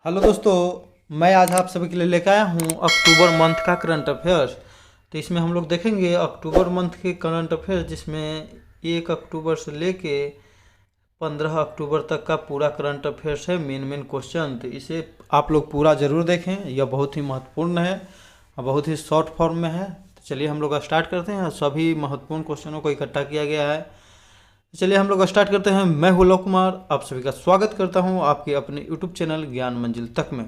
Hello दोस्तों, मैं आज आप सभी के लिए लेकर आया हूँ अक्टूबर मंथ का करंट अफेयर्स। तो इसमें हम लोग देखेंगे अक्टूबर मंथ के करंट अफेयर्स, जिसमें 1 अक्टूबर से लेके 15 अक्टूबर तक का पूरा करंट अफेयर्स है। मेन मेन क्वेश्चन, तो इसे आप लोग पूरा ज़रूर देखें। यह बहुत ही महत्वपूर्ण है और बहुत ही शॉर्ट फॉर्म में है। तो चलिए हम लोग स्टार्ट करते हैं। सभी महत्वपूर्ण क्वेश्चनों को इकट्ठा किया गया है। चलिए हम लोग स्टार्ट करते हैं। मैं हूँ लव कुमार, आप सभी का स्वागत करता हूँ आपके अपने यूट्यूब चैनल ज्ञान मंजिल तक में।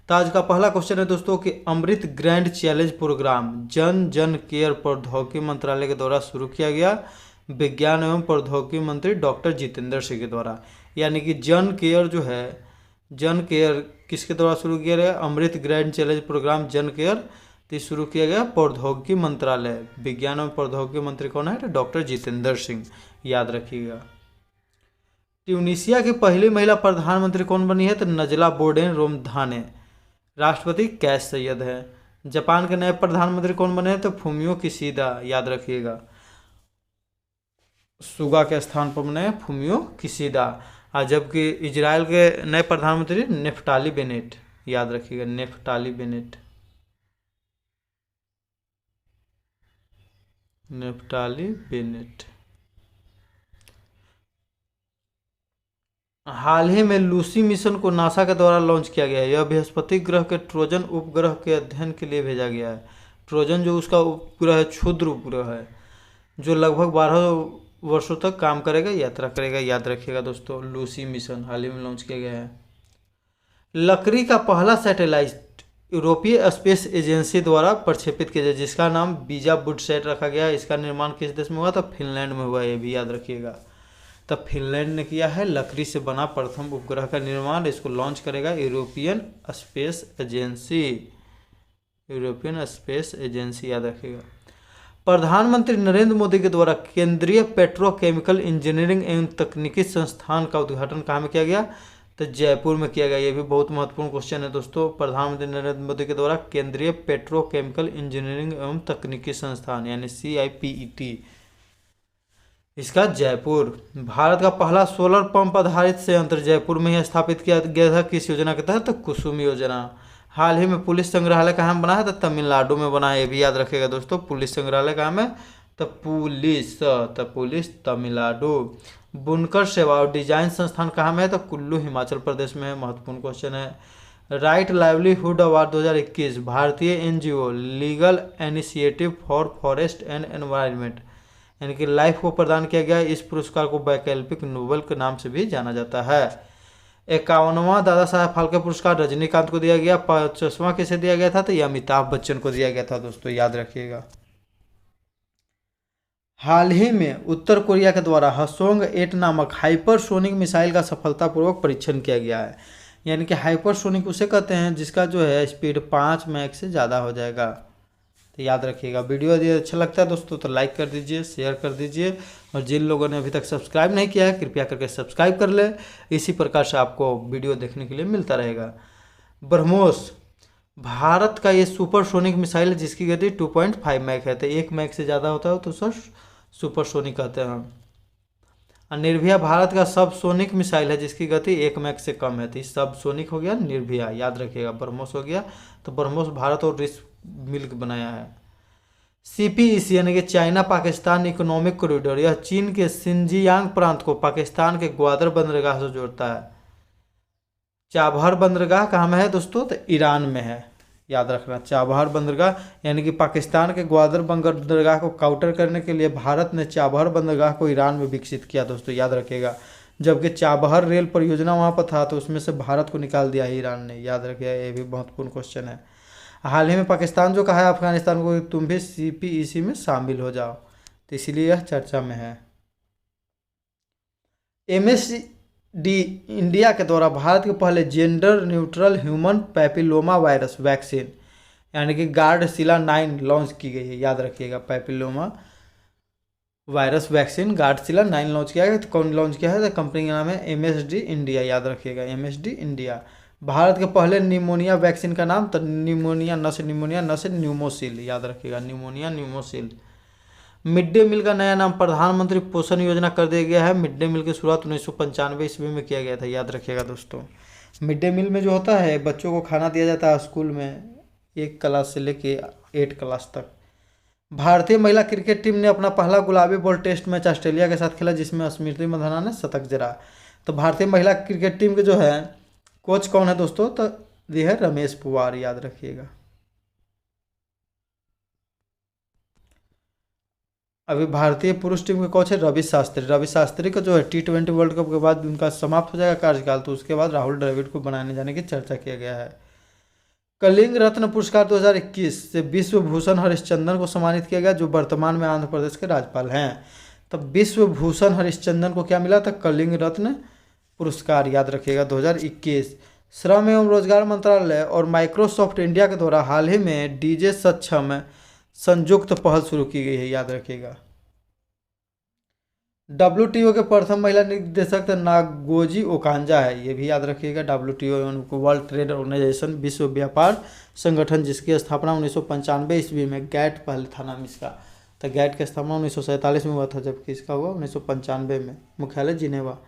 तो आज का पहला क्वेश्चन है दोस्तों कि अमृत ग्रैंड चैलेंज प्रोग्राम जन जन केयर प्रौद्योगिकी मंत्रालय के द्वारा शुरू किया गया विज्ञान एवं प्रौद्योगिकी मंत्री डॉक्टर जितेंद्र सिंह के द्वारा। यानी कि जन केयर जो है, जन केयर किसके द्वारा शुरू किया गया? अमृत ग्रैंड चैलेंज प्रोग्राम जन केयर तो शुरू किया गया प्रौद्योगिकी मंत्रालय। विज्ञान एवं प्रौद्योगिकी मंत्री कौन है? तो डॉक्टर जितेंद्र सिंह, याद रखिएगा। ट्यूनीशिया की पहली महिला प्रधानमंत्री कौन बनी है? तो नजला बोर्डेन रोमधाने। राष्ट्रपति कैस सैयद है। जापान के नए प्रधानमंत्री कौन बने हैं? तो फुमियो किशिदा, याद रखिएगा। सुगा के स्थान पर बने फुमियो किशिदा। और जबकि इजराइल के नए प्रधानमंत्री नेफ्टाली बेनेट, याद रखिएगा, नेफ्टाली बेनेट, नेफ्टाली बेनेट। हाल ही में लूसी मिशन को नासा के द्वारा लॉन्च किया गया है। यह बृहस्पति ग्रह के ट्रोजन उपग्रह के अध्ययन के लिए भेजा गया है। ट्रोजन जो उसका उपग्रह है, क्षुद्र उपग्रह है, जो लगभग 12 वर्षों तक काम करेगा, यात्रा करेगा, याद रखिएगा दोस्तों। लूसी मिशन हाल ही में लॉन्च किया गया है। लकड़ी का पहला सैटेलाइट यूरोपीय स्पेस एजेंसी द्वारा प्रक्षेपित किया गया, जिसका नाम बीजा बुडसैट रखा गया है। इसका निर्माण किस देश में हुआ? तो फिनलैंड में हुआ, ये भी याद रखिएगा। तब फिनलैंड ने किया है लकड़ी से बना प्रथम उपग्रह का निर्माण। इसको लॉन्च करेगा European space agency, European space agency, याद रखिएगा। प्रधानमंत्री नरेंद्र मोदी के द्वारा केंद्रीय पेट्रोकेमिकल इंजीनियरिंग एवं तकनीकी संस्थान का उद्घाटन कहाँ में किया गया? तो जयपुर में किया गया। ये भी बहुत महत्वपूर्ण क्वेश्चन है दोस्तों। प्रधानमंत्री नरेंद्र मोदी के द्वारा केंद्रीय पेट्रोकेमिकल इंजीनियरिंग एवं तकनीकी संस्थान यानी CIPET, इसका जयपुर। भारत का पहला सोलर पंप आधारित संयंत्र जयपुर में ही स्थापित किया गया था। किस योजना के तहत? तो कुसुम योजना। हाल ही में पुलिस संग्रहालय कहाँ में बना है? तो तमिलनाडु में बना है। ये भी याद रखिएगा दोस्तों। पुलिस संग्रहालय कहाँ में? तो पुलिस तमिलनाडु। बुनकर सेवा और डिजाइन संस्थान कहाँ में है? तो कुल्लू हिमाचल प्रदेश में है। महत्वपूर्ण क्वेश्चन है। राइट लाइवलीहुड अवार्ड 2021 भारतीय NGO legal initiative for forest and environment यानी कि लाइफ को प्रदान किया गया। इस पुरस्कार को वैकल्पिक नोबेल के नाम से भी जाना जाता है। 51वां दादा साहब फाल्के पुरस्कार रजनीकांत को दिया गया। 50वां किसे दिया गया था? तो ये अमिताभ बच्चन को दिया गया था दोस्तों, याद रखिएगा। हाल ही में उत्तर कोरिया के द्वारा हसोंग 8 नामक हाइपरसोनिक मिसाइल का सफलतापूर्वक परीक्षण किया गया है। यानी कि हाइपरसोनिक उसे कहते हैं जिसका जो है स्पीड 5 मैक से ज़्यादा हो जाएगा। तो याद रखिएगा। वीडियो यदि अच्छा लगता है दोस्तों तो लाइक कर दीजिए, शेयर कर दीजिए, और जिन लोगों ने अभी तक सब्सक्राइब नहीं किया है कृपया करके सब्सक्राइब कर ले। इसी प्रकार से आपको वीडियो देखने के लिए मिलता रहेगा। ब्रह्मोस भारत का ये सुपरसोनिक मिसाइल है जिसकी गति 2.5 मैक है। तो 1 मैक से ज़्यादा होता है तो सर सुपरसोनिक कहते हैं। और निर्भया भारत का सबसोनिक मिसाइल है जिसकी गति 1 मैक से कम है। तो सबसोनिक हो गया निर्भया, याद रखिएगा। ब्रह्मोस हो गया। तो ब्रह्मोस भारत और रिस मिल्क बनाया है। CPEC यानी कि चाइना पाकिस्तान इकोनॉमिक कॉरिडोर, यह चीन के सिंजियांग प्रांत को पाकिस्तान के ग्वादर बंदरगाह से जोड़ता है। चाबहार बंदरगाह कहाँ में है दोस्तों? तो ईरान में है, याद रखना। चाबहार बंदरगाह यानी कि पाकिस्तान के ग्वादर बंदरगाह को काउंटर करने के लिए भारत ने चाबहार बंदरगाह को ईरान में विकसित किया दोस्तों, याद रखिएगा। जबकि चाबहार रेल परियोजना वहाँ पर था तो उसमें से भारत को निकाल दिया ईरान ने, याद रखिएगा। ये भी महत्वपूर्ण क्वेश्चन है। हाल ही में पाकिस्तान जो कहा है अफगानिस्तान को तुम भी CPEC में शामिल हो जाओ, तो इसलिए यह चर्चा में है। MSD इंडिया के द्वारा भारत के पहले gender neutral human papilloma virus vaccine यानी कि गार्डसिला 9 लॉन्च की गई है, याद रखिएगा। पैपिलोमा वायरस वैक्सीन गार्डसिला 9 लॉन्च किया गया। तो कौन लॉन्च किया है? तो कंपनी का नाम है MSD इंडिया, याद रखिएगा। MSD India. भारत के पहले निमोनिया वैक्सीन का नाम? तो निमोनिया न से न्यूमोसिल, याद रखिएगा। Pneumonia Pneumosil. Mid day meal का नया नाम प्रधानमंत्री पोषण योजना कर दिया गया है। मिड डे मील की शुरुआत 1995 ईस्वी में किया गया था, याद रखिएगा दोस्तों। मिड डे मील में जो होता है बच्चों को खाना दिया जाता है स्कूल में, 1 क्लास से लेके 8 क्लास तक। भारतीय महिला क्रिकेट टीम ने अपना पहला गुलाबी बॉल टेस्ट मैच ऑस्ट्रेलिया के साथ खेला, जिसमें स्मृति मंधाना ने शतक जड़ा। तो भारतीय महिला क्रिकेट टीम के जो है कोच कौन है दोस्तों, तो ये है रमेश पुवार, याद रखिएगा। अभी भारतीय पुरुष टीम के कोच है रवि शास्त्री। रवि शास्त्री का जो है T20 वर्ल्ड कप के बाद उनका समाप्त हो जाएगा कार्यकाल, तो उसके बाद राहुल द्रविड़ को बनाने जाने की चर्चा किया गया है। कलिंग रत्न पुरस्कार 2021 से विश्व भूषण हरिश्चंद्रन को सम्मानित किया गया, जो वर्तमान में आंध्र प्रदेश के राज्यपाल हैं। तब विश्व भूषण हरिश्चंद्रन को क्या मिला था, कलिंग रत्न पुरस्कार, याद रखिएगा 2021। श्रम एवं रोजगार मंत्रालय और माइक्रोसॉफ्ट इंडिया के द्वारा हाल ही में डीजे सक्षम संयुक्त पहल शुरू की गई है, याद रखिएगा। WTO के प्रथम महिला निदेशक नागोजी ओकांजा है, ये भी याद रखिएगा। WTO वर्ल्ड ट्रेड ऑर्गेनाइजेशन, विश्व व्यापार संगठन, जिसकी स्थापना 1995 ईस्वी में गैट पहले था नाम इसका। तो गैट की स्थापना 1947 में हुआ था, जबकि इसका हुआ 1995 में, मुख्यालय जिनेवा।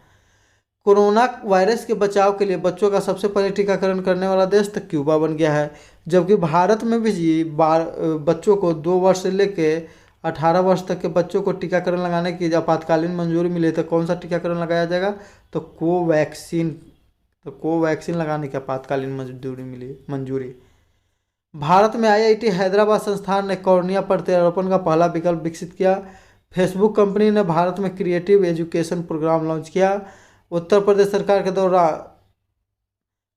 कोरोना वायरस के बचाव के लिए बच्चों का सबसे पहले टीकाकरण करने वाला देश तो क्यूबा बन गया है, जबकि भारत में भी बच्चों को 2 वर्ष से लेकर 18 वर्ष तक के बच्चों को टीकाकरण लगाने की आपातकालीन मंजूरी मिली। तो कौन सा टीकाकरण लगाया जाएगा, तो कोवैक्सीन। तो कोवैक्सीन लगाने की आपातकालीन मंजूरी। भारत में IIT हैदराबाद संस्थान ने कॉर्निया प्रत्यारोपण का पहला विकल्प विकसित किया। फेसबुक कंपनी ने भारत में क्रिएटिव एजुकेशन प्रोग्राम लॉन्च किया। उत्तर प्रदेश सरकार के द्वारा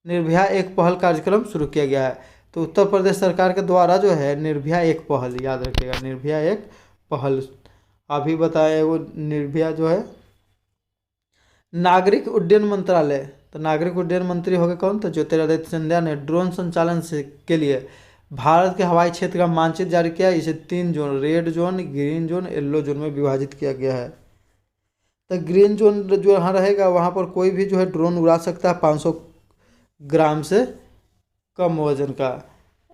निर्भया एक पहल कार्यक्रम शुरू किया गया है। तो उत्तर प्रदेश सरकार के द्वारा जो है निर्भया एक पहल, याद रखिएगा, निर्भया एक पहल। अभी बताए वो निर्भया जो है नागरिक उड्डयन मंत्रालय। तो नागरिक उड्डयन मंत्री हो गए कौन, तो ज्योतिरादित्य सिंधिया ने ड्रोन संचालन से के लिए भारत के हवाई क्षेत्र का मानचित्र जारी किया। इसे 3 zone, red zone, green zone, yellow zone में विभाजित किया गया है। तो ग्रीन जोन जो यहाँ रहेगा वहाँ पर कोई भी जो है ड्रोन उड़ा सकता है 500 ग्राम से कम वजन का।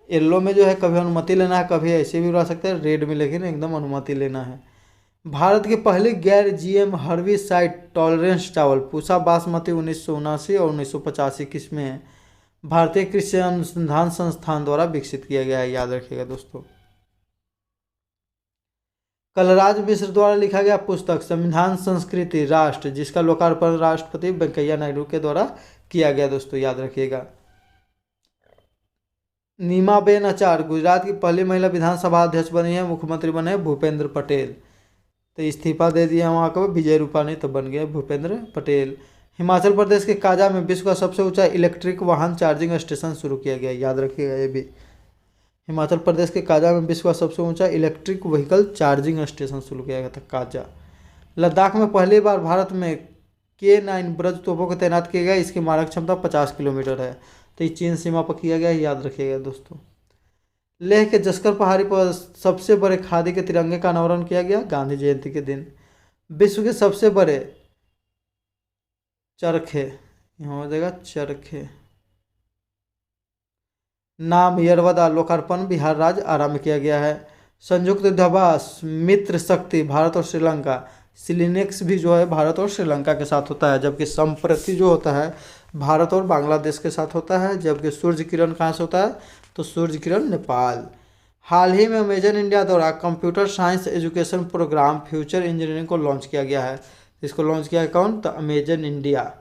येलो में जो है कभी अनुमति लेना है, कभी ऐसे भी उड़ा सकते हैं। रेड में लेकिन एकदम अनुमति लेना है। भारत की पहली गैर GM हर्बिसाइड टॉलरेंस चावल पूसा बासमती 1979 और 1985 किस्में हैं, भारतीय कृषि अनुसंधान संस्थान द्वारा विकसित किया गया है, याद रखिएगा दोस्तों। कलराज मिश्र द्वारा लिखा गया पुस्तक संविधान संस्कृति राष्ट्र, जिसका लोकार्पण राष्ट्रपति वेंकैया नायडू के द्वारा किया गया दोस्तों, याद रखिएगा। नीमाबेन आचार्य गुजरात की पहली महिला विधानसभा अध्यक्ष बनी है। मुख्यमंत्री बने भूपेंद्र पटेल। तो इस्तीफा दे दिया वहाँ का विजय रूपाणी, तो बन गए भूपेंद्र पटेल। हिमाचल प्रदेश के काजा में विश्व का सबसे ऊंचा इलेक्ट्रिक वाहन चार्जिंग स्टेशन शुरू किया गया, याद रखिएगा ये भी। हिमाचल प्रदेश के काजा में विश्व का सबसे ऊंचा इलेक्ट्रिक व्हीकल चार्जिंग स्टेशन शुरू किया गया था, काजा। लद्दाख में पहली बार भारत में K9 ब्रज तोपों को तैनात किया गया। इसकी मारक क्षमता 50 किलोमीटर है। तो ये चीन सीमा पर किया गया है, याद रखिएगा दोस्तों। लेह के जस्कर पहाड़ी पर सबसे बड़े खादी के तिरंगे का अनावरण किया गया गांधी जयंती के दिन। विश्व के सबसे बड़े चरखे, यहाँ हो जाएगा चरखे, नाम यरवदा लोकार्पण बिहार राज्य आरा में किया गया है। संयुक्त युद्धाभ्यास मित्र शक्ति भारत और श्रीलंका, सिलिनेक्स भी जो है भारत और श्रीलंका के साथ होता है, जबकि संप्रति जो होता है भारत और बांग्लादेश के साथ होता है। जबकि सूर्य किरण कहाँ से होता है, तो सूर्य किरण नेपाल। हाल ही में अमेजन इंडिया द्वारा computer science education program future engineering को लॉन्च किया गया है। इसको लॉन्च किया है कौन, तो अमेजन इंडिया।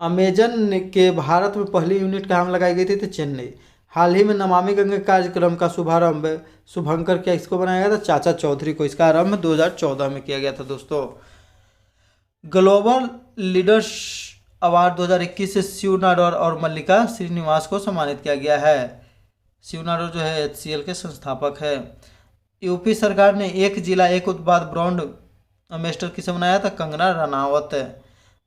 अमेजन के भारत में पहली यूनिट कहाँ लगाई गई थी, तो चेन्नई। हाल ही में नमामि गंगे कार्यक्रम का शुभारंभ शुभंकर क्या इसको बनाया गया था, चाचा चौधरी को। इसका आरंभ 2014 में किया गया था दोस्तों। ग्लोबल लीडर्स अवार्ड 2021 से शिव नाडर और मल्लिका श्रीनिवास को सम्मानित किया गया है। शिव नाडर जो है HCL के संस्थापक है। यूपी सरकार ने एक जिला एक उत्पाद ब्रांड एम्बेसडर किसे बनाया था, कंगना रनावत।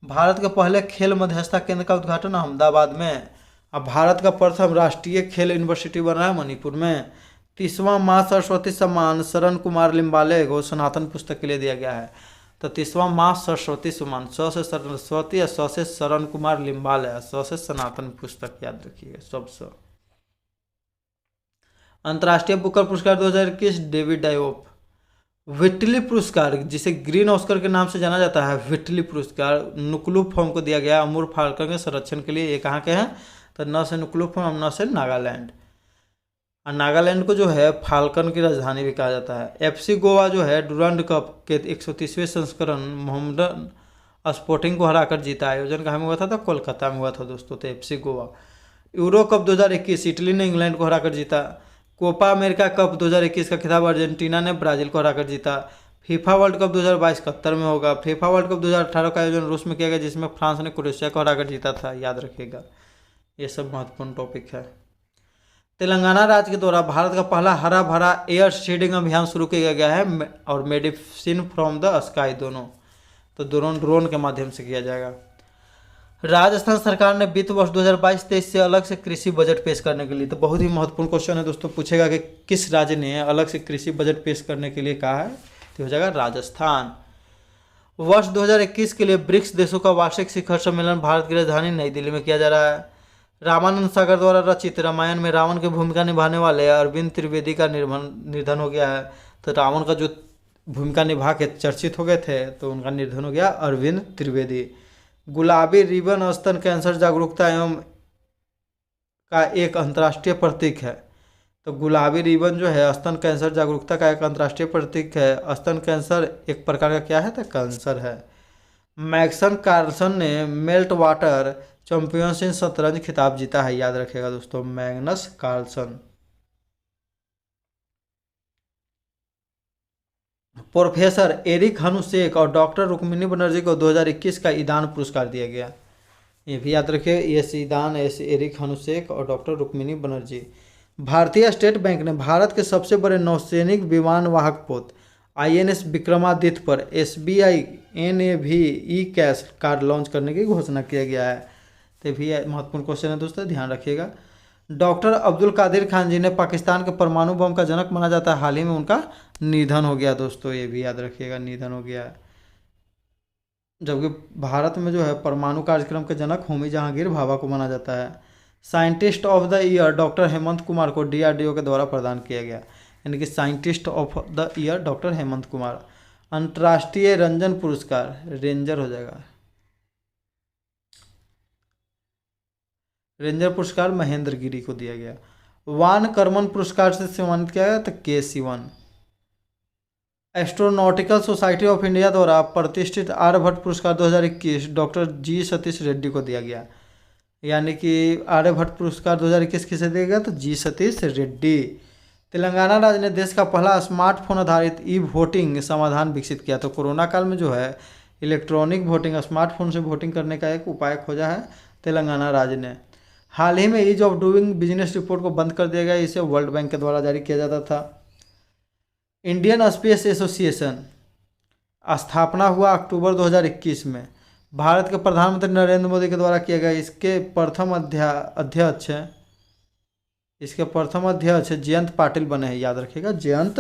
भारत के पहले खेल मध्यस्थता केंद्र का उद्घाटन अहमदाबाद में। अब भारत का प्रथम राष्ट्रीय खेल यूनिवर्सिटी बना है मणिपुर में। 30वां माँ सरस्वती सम्मान शरण कुमार लिम्बाले को सनातन पुस्तक के लिए दिया गया है। तो 30वां माँ सरस्वती सम्मान, स से सरस्वती और स से शरण कुमार लिम्बाले, स से सनातन पुस्तक, याद रखिएगा सब स। अंतर्राष्ट्रीय बुकर पुरस्कार 2021 डेविड डायोप। विटली पुरस्कार, जिसे ग्रीन ऑस्कर के नाम से जाना जाता है, विटली पुरस्कार नुक्लू फॉर्म को दिया गया अमूर फाल्कन के संरक्षण के लिए। ये कहाँ के हैं? तो न से नुक्लू फॉर्म, न से नागालैंड। और नागालैंड को जो है फाल्कन की राजधानी भी कहा जाता है। एफसी गोवा जो है डुरंड कप के 130वें संस्करण मोहम्मडन स्पोर्टिंग को हराकर जीता। आयोजन कहाँ में हुआ था? तो कोलकाता में हुआ था दोस्तों। तो FC Goa. Euro cup 2021 Italy ने इंग्लैंड को हराकर जीता। कोपा अमेरिका कप 2021 का खिताब अर्जेंटीना ने ब्राजील को हराकर जीता। फीफा वर्ल्ड कप 2022 कतर में होगा। फीफा वर्ल्ड कप 2018 का आयोजन रूस में किया गया, जिसमें फ्रांस ने क्रोएशिया को हराकर जीता था, याद रखिएगा। ये सब महत्वपूर्ण टॉपिक है। तेलंगाना राज्य के द्वारा भारत का पहला हरा भरा एयर सीडिंग अभियान शुरू किया गया है, और मेडिसिन फ्रॉम द स्काई दोनों, तो दोनों ड्रोन के माध्यम से किया जाएगा। राजस्थान सरकार ने वित्त वर्ष 2022-23 से अलग से कृषि बजट पेश करने के लिए, तो बहुत ही महत्वपूर्ण क्वेश्चन है दोस्तों, पूछेगा कि किस राज्य ने अलग से कृषि बजट पेश करने के लिए कहा है, तो हो जाएगा राजस्थान। वर्ष 2021 के लिए ब्रिक्स देशों का वार्षिक शिखर सम्मेलन भारत की राजधानी नई दिल्ली में किया जा रहा है। रामानंद सागर द्वारा रचित रामायण में रावण की भूमिका निभाने वाले अरविंद त्रिवेदी का निधन हो गया है। तो रावण का जो भूमिका निभा के चर्चित हो गए थे, तो उनका निधन हो गया, अरविंद त्रिवेदी। गुलाबी रिबन स्तन कैंसर जागरूकता एवं का एक अंतर्राष्ट्रीय प्रतीक है। तो गुलाबी रिबन जो है स्तन कैंसर जागरूकता का एक अंतर्राष्ट्रीय प्रतीक है। स्तन कैंसर एक प्रकार का क्या है? तो कैंसर है। मैग्सन कार्लसन ने मेल्ट वाटर चैंपियनशिप शतरंज खिताब जीता है, याद रखिएगा दोस्तों, मैग्नस कार्लसन। प्रोफेसर एरिक हनुसेक और डॉक्टर रुक्मिनी बनर्जी को 2021 का ईदान पुरस्कार दिया गया। ये भी याद रखिए, ये ईदान एरिक हनुसेक और डॉक्टर रुक्मिनी बनर्जी। भारतीय स्टेट बैंक ने भारत के सबसे बड़े नौसैनिक विमान वाहक पोत INS विक्रमादित्य पर SBI NAV cash card launch करने की घोषणा किया गया है। तो भी महत्वपूर्ण क्वेश्चन है दोस्तों, ध्यान रखिएगा। डॉक्टर अब्दुल कादिर खान जी ने पाकिस्तान के परमाणु बम का जनक माना जाता है, हाल ही में उनका निधन हो गया दोस्तों, ये भी याद रखिएगा, निधन हो गया है। जबकि भारत में जो है परमाणु कार्यक्रम के जनक होमी जहांगीर भाभा को माना जाता है। Scientist of the year doctor Hemant Kumar को DRDO के द्वारा प्रदान किया गया, यानी कि scientist of the year doctor Hemant Kumar. अंतर्राष्ट्रीय रंजन पुरस्कार, रेंजर हो जाएगा, रेंजर पुरस्कार महेंद्र गिरी को दिया गया। वान कर्मन पुरस्कार से सम्मानित किया गया, तो K Sivan. Astronautical society of India द्वारा प्रतिष्ठित आर्यभट्ट पुरस्कार 2021 डॉक्टर G सतीश रेड्डी को दिया गया, यानी कि आर्यभट्ट पुरस्कार 2021 किसे दिया गया? तो G सतीश रेड्डी। तेलंगाना राज्य ने देश का पहला स्मार्टफोन आधारित वोटिंग समाधान विकसित किया। तो कोरोना काल में जो है इलेक्ट्रॉनिक वोटिंग, स्मार्टफोन से वोटिंग करने का एक उपाय खोजा है तेलंगाना राज्य ने। हाल ही में ease of doing business report को बंद कर दिया गया, इसे वर्ल्ड बैंक के द्वारा जारी किया जाता था। इंडियन स्पेस एसोसिएशन स्थापना हुआ अक्टूबर 2021 में, भारत के प्रधानमंत्री नरेंद्र मोदी के द्वारा किया गया। इसके प्रथम अध्यक्ष जयंत पाटिल बने हैं, याद रखिएगा, जयंत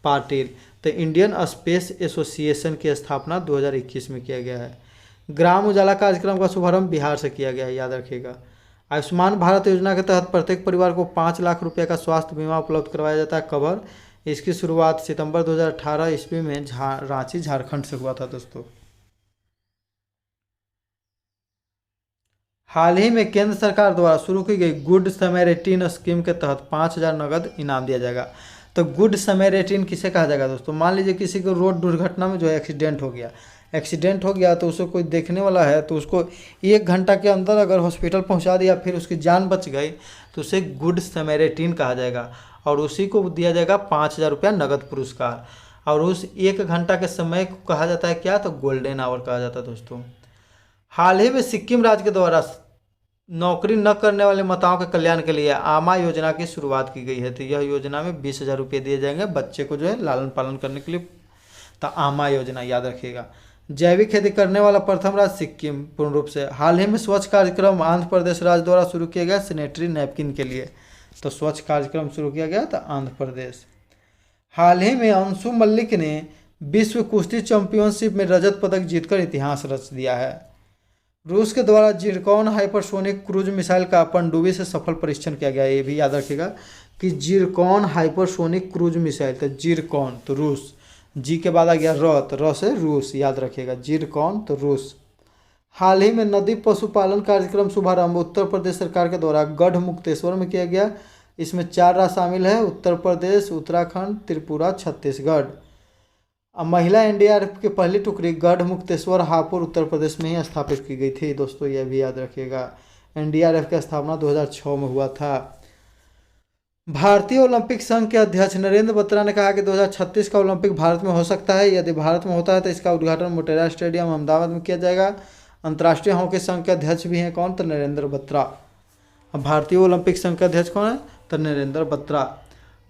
पाटिल। तो इंडियन स्पेस एसोसिएशन की स्थापना 2021 में किया गया है। ग्राम उजाला कार्यक्रम का शुभारंभ बिहार से किया गया है, याद रखिएगा। आयुष्मान भारत योजना के तहत प्रत्येक परिवार को 5 लाख रुपए का स्वास्थ्य बीमा उपलब्ध करवाया जाता है, कवर। इसकी शुरुआत सितंबर 2018 ईस्वी में रांची झारखंड से हुआ था दोस्तों। हाल ही में केंद्र सरकार द्वारा शुरू की गई गुड समैरिटन स्कीम के तहत 5,000 नगद इनाम दिया जाएगा। तो गुड समैरिटन किसे कहा जाएगा दोस्तों? मान लीजिए किसी को रोड दुर्घटना में जो है एक्सीडेंट हो गया तो उसको कोई देखने वाला है, तो उसको 1 घंटा के अंदर अगर हॉस्पिटल पहुंचा दिया, फिर उसकी जान बच गई, तो उसे गुड समैरिटन कहा जाएगा, और उसी को दिया जाएगा 5,000 रुपया नगद पुरस्कार। और उस 1 घंटा के समय को कहा जाता है क्या? तो गोल्डन आवर कहा जाता है दोस्तों। हाल ही में सिक्किम राज्य के द्वारा नौकरी न करने वाले माताओं के कल्याण के लिए आमा योजना की शुरुआत की गई है। तो यह योजना में 20,000 रुपये दिए जाएंगे बच्चे को जो है लालन पालन करने के लिए। तो आमा योजना याद रखिएगा। जैविक खेती करने वाला प्रथम राज्य सिक्किम पूर्ण रूप से। हाल ही में स्वच्छ कार्यक्रम आंध्र प्रदेश राज्य द्वारा शुरू किया गया सैनिटरी नैपकिन के लिए। तो स्वच्छ कार्यक्रम शुरू किया गया था आंध्र प्रदेश। हाल ही में अंशु मल्लिक ने विश्व कुश्ती चैंपियनशिप में रजत पदक जीतकर इतिहास रच दिया है। रूस के द्वारा जिरकॉन हाइपरसोनिक क्रूज मिसाइल का पनडुब्बी से सफल परीक्षण किया गया। ये भी याद रखिएगा कि जिरकॉन हाइपरसोनिक क्रूज मिसाइल, तो जिरकॉन तो रूस, जी के बाद आ गया र, तो र से रूस, याद रखिएगा। जिरकॉन तो रूस। हाल ही में नदी पशुपालन कार्यक्रम शुभारंभ उत्तर प्रदेश सरकार के द्वारा गढ़मुक्तेश्वर में किया गया। इसमें 4 राज्य शामिल है, उत्तर प्रदेश, उत्तराखंड, त्रिपुरा, छत्तीसगढ़। अब महिला एनडीआरएफ की पहली टुकड़ी गढ़मुक्तेश्वर हापुड़ उत्तर प्रदेश में ही स्थापित की गई थी दोस्तों, यह भी याद रखिएगा। एनडीआरएफ की स्थापना 2006 में हुआ था। भारतीय ओलंपिक संघ के अध्यक्ष नरेंद्र बत्रा ने कहा कि 2036 का ओलंपिक भारत में हो सकता है। यदि भारत में होता है तो इसका उद्घाटन मोटेरा स्टेडियम अहमदाबाद में किया जाएगा। अंतर्राष्ट्रीय हॉकी संघ के अध्यक्ष भी हैं कौन? तो नरेंद्र बत्रा। अब भारतीय ओलंपिक संघ के अध्यक्ष कौन है? तो नरेंद्र बत्रा।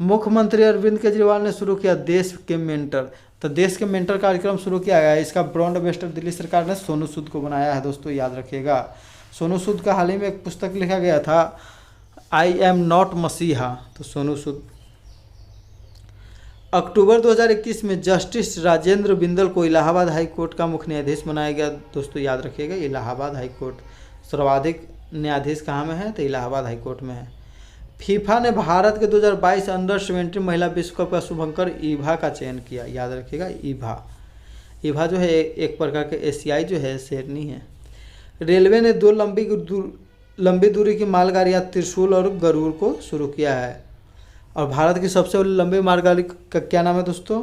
मुख्यमंत्री अरविंद केजरीवाल ने शुरू किया देश के मेंटर, तो देश के मेंटर कार्यक्रम शुरू किया गया है। इसका ब्रांड एम्बेसडर दिल्ली सरकार ने सोनू सूद को बनाया है दोस्तों, याद रखिएगा। सोनू सूद का हाल ही में एक पुस्तक लिखा गया था, आई एम नॉट मसीहा, तो सोनू सूद। अक्टूबर 2021 में जस्टिस राजेंद्र बिंदल को इलाहाबाद हाई कोर्ट का मुख्य न्यायाधीश बनाया गया दोस्तों, याद रखिएगा। इलाहाबाद हाई कोर्ट सर्वाधिक न्यायाधीश कहाँ में है? तो इलाहाबाद हाई कोर्ट में है। फीफा ने भारत के 2022 अंडर 17 महिला विश्व कप का शुभंकर ईभा का चयन किया, याद रखिएगा। ईभा जो है एक प्रकार के एशियाई जो है शेरनी है। रेलवे ने 2 लंबी दूरी की मालगाड़ियाँ त्रिशूल और गरुड़ को शुरू किया है। और भारत की सबसे लंबी मालगाड़ी का क्या नाम है दोस्तों?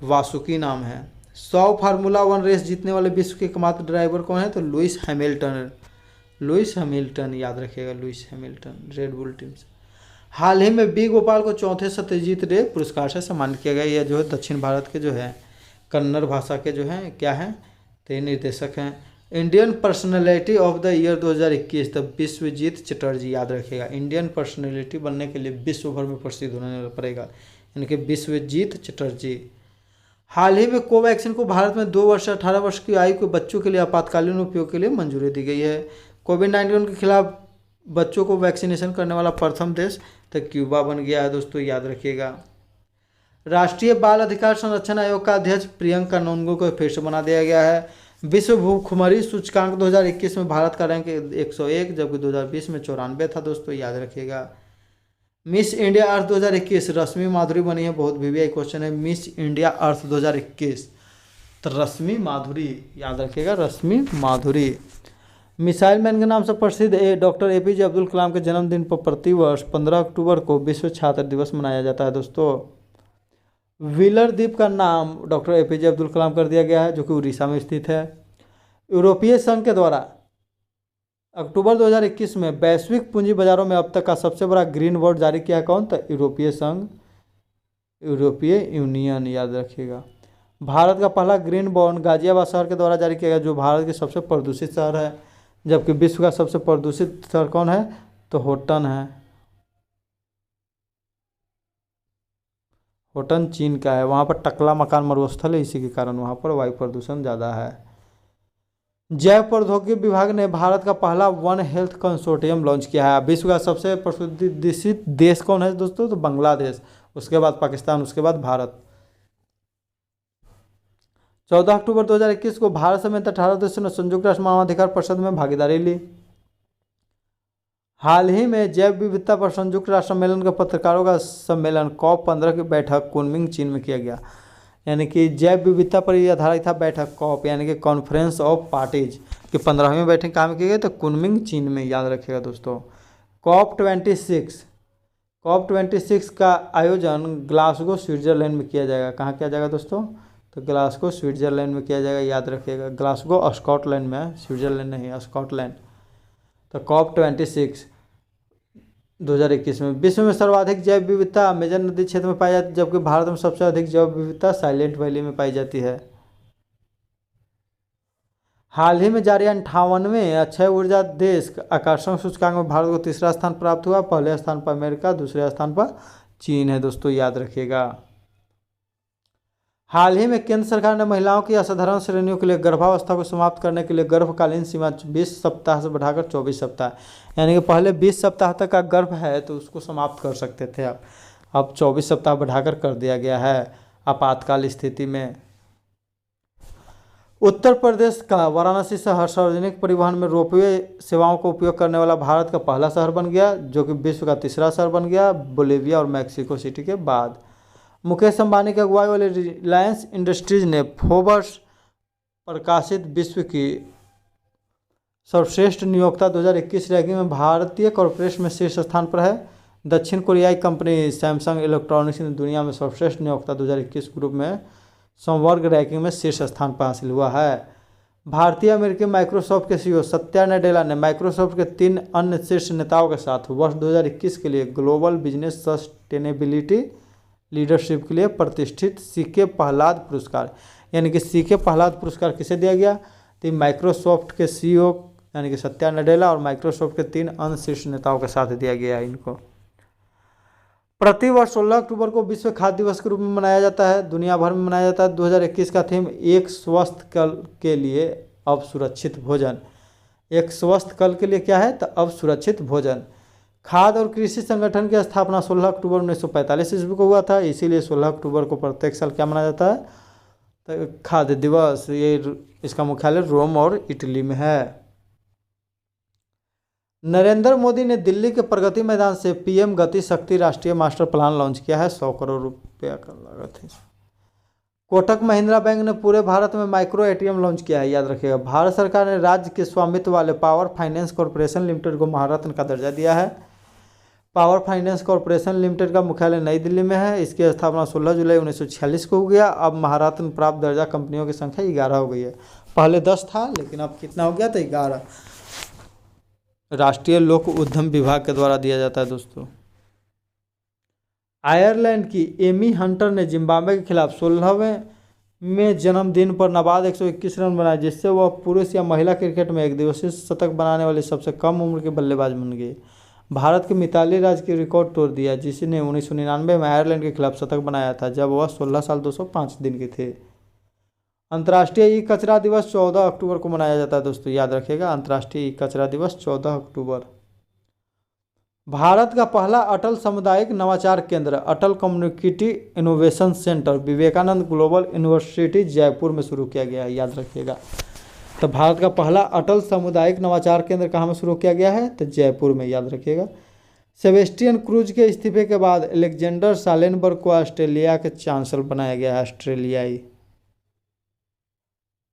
वासुकी नाम है। 100 फार्मूला 1 रेस जीतने वाले विश्व के एकमात्र ड्राइवर कौन है? तो लुइस हैमिल्टन, याद रखिएगा। Lewis Hamilton red bull team से। हाल ही में बी गोपाल को 4थे सत्यजीत रे पुरस्कार से सम्मानित किया गया। यह जो है दक्षिण भारत के जो है कन्नड़ भाषा के जो हैं क्या हैं? तो ये निर्देशक हैं। Indian personality of the year 2021 तो विश्वजीत चटर्जी, याद रखिएगा। इंडियन पर्सनैलिटी बनने के लिए विश्व भर में प्रसिद्ध होने पड़ेगा, यानी कि विश्वजीत चटर्जी। हाल ही में कोवैक्सीन को भारत में 2 वर्ष से 18 वर्ष की आयु के बच्चों के लिए आपातकालीन उपयोग के लिए मंजूरी दी गई है। कोविड-19 के खिलाफ बच्चों को वैक्सीनेशन करने वाला प्रथम देश तो क्यूबा बन गया है दोस्तों, याद रखिएगा। राष्ट्रीय बाल अधिकार संरक्षण आयोग का अध्यक्ष प्रियंका नोंगो को फिर से बना दिया गया है। विश्व भूखमरी सूचकांक 2021 में भारत का रैंक 101 जबकि 2020 में 94 था दोस्तों, याद रखिएगा। मिस इंडिया अर्थ 2021 रश्मि माधुरी बनी है, बहुत वीवीआई क्वेश्चन है। मिस इंडिया अर्थ 2021 तो रश्मि माधुरी, याद रखिएगा। रश्मि माधुरी। मिसाइल मैन के नाम से प्रसिद्ध डॉक्टर एपीजे अब्दुल कलाम के जन्मदिन पर प्रतिवर्ष 15 अक्टूबर को विश्व छात्र दिवस मनाया जाता है दोस्तों। व्हीलर द्वीप का नाम डॉक्टर एपीजे अब्दुल कलाम कर दिया गया है, जो कि उड़ीसा में स्थित है। यूरोपीय संघ के द्वारा अक्टूबर 2021 में वैश्विक पूंजी बाजारों में अब तक का सबसे बड़ा ग्रीन बॉन्ड जारी किया कौन? तो यूरोपीय संघ, यूरोपीय यूनियन, याद रखिएगा। भारत का पहला ग्रीन बॉन्ड गाजियाबाद शहर के द्वारा जारी किया गया, जो भारत के सबसे प्रदूषित शहर है। जबकि विश्व का सबसे प्रदूषित शहर कौन है? तो होटन है। होटन चीन का है, वहाँ पर टकला मकान मरुस्थल है, इसी के कारण वहाँ पर वायु प्रदूषण ज़्यादा है। जैव प्रौद्योगिकी विभाग ने भारत का पहला वन हेल्थ कंसोर्टियम लॉन्च किया है। विश्व का सबसे प्रदूषित देश कौन है दोस्तों? तो बांग्लादेश, उसके बाद पाकिस्तान, उसके बाद भारत। 14 अक्टूबर 2021 को भारत समेत 18 देशों ने संयुक्त राष्ट्र मानवाधिकार परिषद में भागीदारी ली। हाल ही में जैव विविधता पर संयुक्त राष्ट्र सम्मेलन के पत्रकारों का सम्मेलन COP15 की बैठक कुनमिंग चीन में किया गया, यानी कि जैव विविधता पर यह आधारित था बैठक COP यानी कि कॉन्फ्रेंस ऑफ पार्टीज की 15वीं बैठक कहाँ में की गई? तो कुनमिंग चीन में, याद रखिएगा दोस्तों। COP26 का आयोजन ग्लासगो स्विट्जरलैंड में किया जाएगा। कहाँ किया जाएगा दोस्तों? तो ग्लासगो स्विट्जरलैंड में किया जाएगा, याद रखिएगा। ग्लासगो स्कॉटलैंड में है, स्विट्जरलैंड नहीं, स्कॉटलैंड। तो COP26 2021 में विश्व में सर्वाधिक जैव विविधता अमेजन नदी क्षेत्र में पाई जाती है, जबकि भारत में सबसे अधिक जैव विविधता साइलेंट वैली में पाई जाती है। हाल ही में जारी 58वें अक्षय ऊर्जा देश आकर्षण सूचकांक में भारत को 3रा स्थान प्राप्त हुआ। पहले स्थान पर अमेरिका, दूसरे स्थान पर चीन है दोस्तों, याद रखिएगा। हाल ही में केंद्र सरकार ने महिलाओं की असाधारण श्रेणियों के लिए गर्भावस्था को समाप्त करने के लिए गर्भकालीन सीमा 20 सप्ताह से बढ़ाकर 24 सप्ताह, यानी कि पहले 20 सप्ताह तक का गर्भ है तो उसको समाप्त कर सकते थे आप, अब 24 सप्ताह बढ़ाकर कर दिया गया है आपातकाल स्थिति में। उत्तर प्रदेश का वाराणसी शहर सार्वजनिक परिवहन में रोपवे सेवाओं का उपयोग करने वाला भारत का पहला शहर बन गया, जो कि विश्व का 3रा शहर बन गया, बोलिविया और मैक्सिको सिटी के बाद। मुकेश अंबानी की अगुवाई वाले रिलायंस इंडस्ट्रीज ने फोर्ब्स प्रकाशित विश्व की सर्वश्रेष्ठ नियोक्ता 2021 रैंकिंग में भारतीय कॉर्पोरेट में शीर्ष स्थान पर है। दक्षिण कोरियाई कंपनी सैमसंग इलेक्ट्रॉनिक्स ने दुनिया में सर्वश्रेष्ठ नियोक्ता 2021 ग्रुप में समवर्ग रैंकिंग में शीर्ष स्थान पर हासिल हुआ है। भारतीय अमेरिकी माइक्रोसॉफ्ट के सीईओ सत्या नाडेला ने माइक्रोसॉफ्ट के 3 अन्य शीर्ष नेताओं के साथ वर्ष 2021 के लिए ग्लोबल बिजनेस सस्टेनेबिलिटी लीडरशिप के लिए प्रतिष्ठित सीके प्रहलाद पुरस्कार, यानी कि सीके प्रहलाद पुरस्कार किसे दिया गया, तो माइक्रोसॉफ्ट के सीईओ यानी कि सत्या नाडेला और माइक्रोसॉफ्ट के 3 अन्य शीर्ष नेताओं के साथ दिया गया है इनको। प्रतिवर्ष 16 अक्टूबर को विश्व खाद्य दिवस के रूप में मनाया जाता है, दुनिया भर में मनाया जाता है। 2021 का थीम एक स्वस्थ कल के लिए अब सुरक्षित भोजन। एक स्वस्थ कल के लिए क्या है, तो अब सुरक्षित भोजन। खाद्य और कृषि संगठन की स्थापना 16 अक्टूबर 1945 ईस्वी को हुआ था, इसीलिए 16 अक्टूबर को प्रत्येक साल क्या मनाया जाता है, तो खाद्य दिवस। ये इसका मुख्यालय रोम और इटली में है। नरेंद्र मोदी ने दिल्ली के प्रगति मैदान से पीएम गति शक्ति राष्ट्रीय मास्टर प्लान लॉन्च किया है। 100 करोड़ रुपया का लागत है। कोटक महिंद्रा बैंक ने पूरे भारत में माइक्रो एटीएम लॉन्च किया है, याद रखिएगा। भारत सरकार ने राज्य के स्वामित्व वाले पावर फाइनेंस कॉर्पोरेशन लिमिटेड को महारत्न का दर्जा दिया है। पावर फाइनेंस कॉर्पोरेशन लिमिटेड का मुख्यालय नई दिल्ली में है। इसकी स्थापना 16 जुलाई 1946 को हो गया। अब महारत्न प्राप्त दर्जा कंपनियों की संख्या 11 हो गई है। पहले 10 था, लेकिन अब कितना हो गया, तो 11 राष्ट्रीय लोक उद्यम विभाग के द्वारा दिया जाता है। दोस्तों, आयरलैंड की एमी हंटर ने जिम्बाब्वे के खिलाफ 16वें में जन्मदिन पर नाबाद 121 रन बनाए, जिससे वह पुरुष या महिला क्रिकेट में एक दिवसीय शतक बनाने वाली सबसे कम उम्र के बल्लेबाज बन गए। भारत की मिताली राज की रिकॉर्ड तोड़ दिया, जिसने 1999 में आयरलैंड के खिलाफ शतक बनाया था, जब वह 16 साल 205 दिन के थे। अंतर्राष्ट्रीय ई कचरा दिवस 14 अक्टूबर को मनाया जाता है। दोस्तों, याद रखिएगा, अंतर्राष्ट्रीय ई कचरा दिवस 14 अक्टूबर। भारत का पहला अटल सामुदायिक नवाचार केंद्र Atal community innovation centre Vivekananda global university Jaipur में शुरू किया गया है, याद रखिएगा। तो भारत का पहला अटल सामुदायिक नवाचार केंद्र कहाँ में शुरू किया गया है, तो जयपुर में, याद रखिएगा। सेबेस्टियन क्रूज के इस्तीफे के बाद अलेक्जेंडर सालेनबर्ग को ऑस्ट्रेलिया के चांसलर बनाया गया है।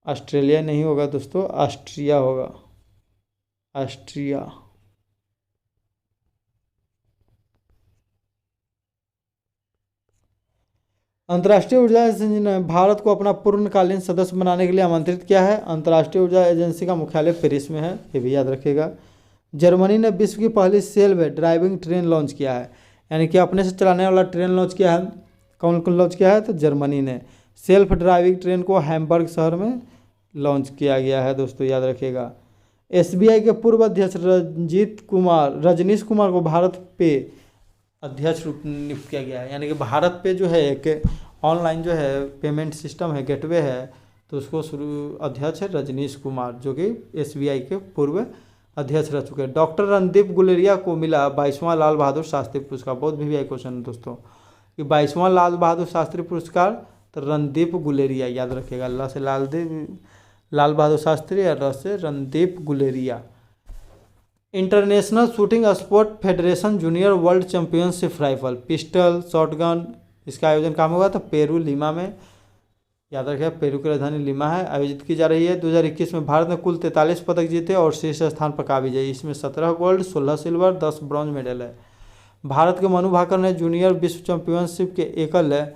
ऑस्ट्रेलिया नहीं होगा दोस्तों, ऑस्ट्रिया होगा, ऑस्ट्रिया। अंतर्राष्ट्रीय ऊर्जा एजेंसी ने भारत को अपना पूर्णकालीन सदस्य बनाने के लिए आमंत्रित किया है। अंतर्राष्ट्रीय ऊर्जा एजेंसी का मुख्यालय पेरिस में है, ये भी याद रखिएगा। जर्मनी ने विश्व की पहली सेल्फ ड्राइविंग ट्रेन लॉन्च किया है, यानी कि अपने से चलाने वाला ट्रेन लॉन्च किया है। कौन कौन लॉन्च किया है, तो जर्मनी ने सेल्फ ड्राइविंग ट्रेन को हैम्बर्ग शहर में लॉन्च किया गया है। दोस्तों, याद रखिएगा। एसबीआई के पूर्व अध्यक्ष रजनीश कुमार को भारत पे अध्यक्ष रूप नियुक्त किया गया है, यानी कि भारत पे जो है एक ऑनलाइन जो है पेमेंट सिस्टम है, गेटवे है, तो उसको अध्यक्ष है रजनीश कुमार, जो कि एसबीआई के पूर्व अध्यक्ष रह चुके हैं। डॉक्टर रणदीप गुलेरिया को मिला 22वां लाल बहादुर शास्त्री पुरस्कार। बहुत भी क्वेश्चन है दोस्तों कि 22वां लाल बहादुर शास्त्री पुरस्कार, तो रणदीप गुलेरिया, याद रखिएगा। अल्लाह से लाल बहादुर शास्त्री और से Randeep Guleria. International shooting sport federation junior world championship rifle pistol shotgun, इसका आयोजन कहाँ में हुआ था, पेरू लीमा में, याद रखिए। पेरू की राजधानी लीमा है, आयोजित की जा रही है। 2021 में भारत ने कुल 43 पदक जीते और शीर्ष स्थान पर काबिज है। इसमें 17 गोल्ड, 16 सिल्वर, 10 ब्रॉन्ज मेडल है। भारत के मनु भाकर ने जूनियर विश्व चैंपियनशिप के एकल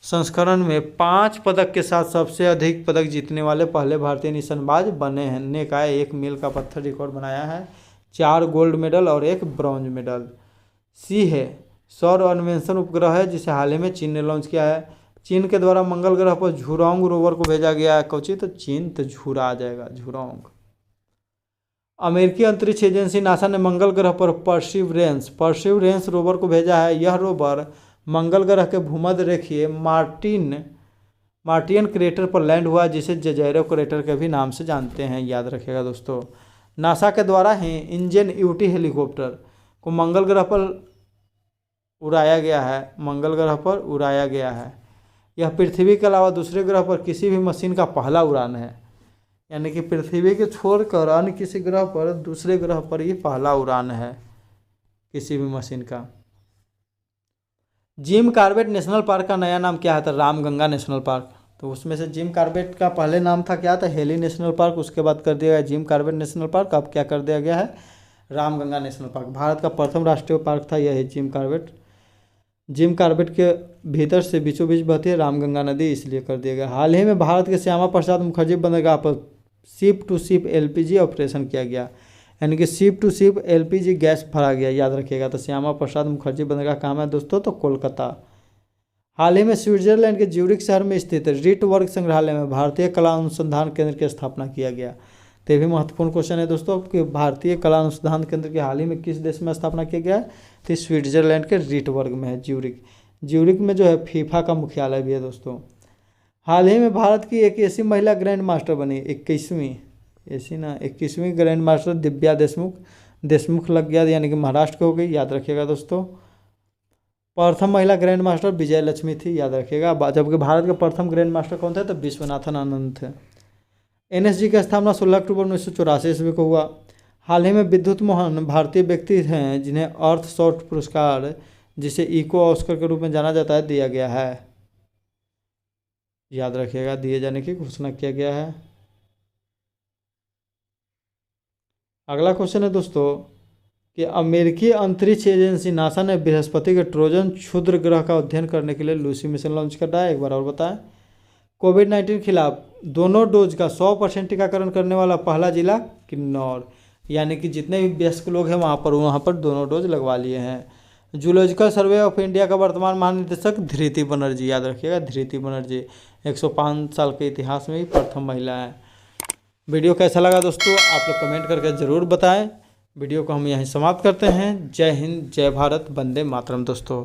संस्करण में 5 पदक के साथ सबसे अधिक पदक जीतने वाले पहले भारतीय निशानेबाज बनने का एक मील का पत्थर रिकॉर्ड बनाया है। 4 गोल्ड मेडल और 1 ब्रॉन्ज मेडल। सी है सौर अन्वेषण उपग्रह है, जिसे हाल ही में चीन ने लॉन्च किया है। चीन के द्वारा मंगल ग्रह पर झुरोंग रोवर को भेजा गया है। कौची, तो चीन, तो झूरा आ जाएगा, झुरोंग। अमेरिकी अंतरिक्ष एजेंसी नासा ने मंगल ग्रह पर परसिवरेंस रोवर को भेजा है। यह रोवर मंगल ग्रह के भूमध्य रेखीय मार्टियन क्रेटर पर लैंड हुआ, जिसे जजैरो क्रेटर के भी नाम से जानते हैं, याद रखिएगा दोस्तों। नासा के द्वारा ही इंजन यूटी हेलीकॉप्टर को मंगल ग्रह पर उड़ाया गया है। यह पृथ्वी के अलावा दूसरे ग्रह पर किसी भी मशीन का पहला उड़ान है, यानी कि पृथ्वी के छोड़कर अन्य किसी ग्रह पर, दूसरे ग्रह पर ही पहला उड़ान है किसी भी मशीन का। जिम कॉर्बेट नेशनल पार्क का नया नाम क्या है? था रामगंगा नेशनल पार्क। तो उसमें से जिम कॉर्बेट का पहले नाम था क्या? था हेली नेशनल पार्क, उसके बाद कर दिया गया जिम कॉर्बेट नेशनल पार्क, अब क्या कर दिया गया है? Ramganga national park. भारत का प्रथम राष्ट्रीय पार्क था यह जिम कॉर्बेट। जिम कॉर्बेट के भीतर से बीचों बीच बहती है रामगंगा नदी, इसलिए कर दिया गया। हाल ही में भारत के श्यामा प्रसाद मुखर्जी बंदरगाह पर ship to ship LPG operation किया गया, यानी कि ship to ship LPG gas भरा गया, याद रखिएगा। तो श्यामा प्रसाद मुखर्जी बंदरगाह कहाँ है दोस्तों? तो कोलकाता। हाल ही में स्विट्जरलैंड के ज्यूरिख शहर में स्थित रिट वर्ग संग्रहालय में भारतीय कला अनुसंधान केंद्र की स्थापना किया गया। तो ये भी महत्वपूर्ण क्वेश्चन है दोस्तों कि भारतीय कला अनुसंधान केंद्र की हाल ही में किस देश में स्थापना किया गया है? तो स्विट्जरलैंड के रिट वर्ग में है, ज्यूरिख। ज्यूरिख में जो है फीफा का मुख्यालय भी है दोस्तों। हाल ही में भारत की एक ऐसी महिला ग्रैंड मास्टर बनी, 21वीं ग्रैंड मास्टर दिव्या देशमुख लग गया, यानी कि महाराष्ट्र की हो गई, याद रखिएगा दोस्तों। प्रथम महिला ग्रैंड मास्टर विजय लक्ष्मी थी, याद रखिएगा। जबकि भारत के प्रथम ग्रैंड मास्टर कौन थे? तो विश्वनाथन आनंद थे। एनएसजी की स्थापना 16 अक्टूबर 1984 ईस्वी को हुआ। हाल ही में विद्युत मोहन भारतीय व्यक्ति हैं जिन्हें अर्थ शॉट पुरस्कार, जिसे इको ऑस्कर के रूप में जाना जाता है, दिया गया है, याद रखिएगा। दिए जाने की घोषणा किया गया है। अगला क्वेश्चन है दोस्तों कि अमेरिकी अंतरिक्ष एजेंसी नासा ने बृहस्पति के ट्रोजन क्षुद्र ग्रह का अध्ययन करने के लिए लूसी मिशन लॉन्च कर रहा है। एक बार और बताएं। कोविड-19 खिलाफ दोनों डोज का 100% टीकाकरण करने वाला पहला जिला किन्नौर, यानी कि जितने भी वयस्क लोग हैं वहाँ पर दोनों डोज लगवा लिए हैं। जूलॉजिकल सर्वे ऑफ इंडिया का वर्तमान महानिदेशक धृति बनर्जी, याद रखिएगा, धृति बनर्जी 105 साल के इतिहास में ही प्रथम महिला है। वीडियो कैसा लगा दोस्तों? आप लोग कमेंट करके ज़रूर बताएं। वीडियो को हम यहीं समाप्त करते हैं। जय हिंद, जय भारत, वंदे मातरम दोस्तों।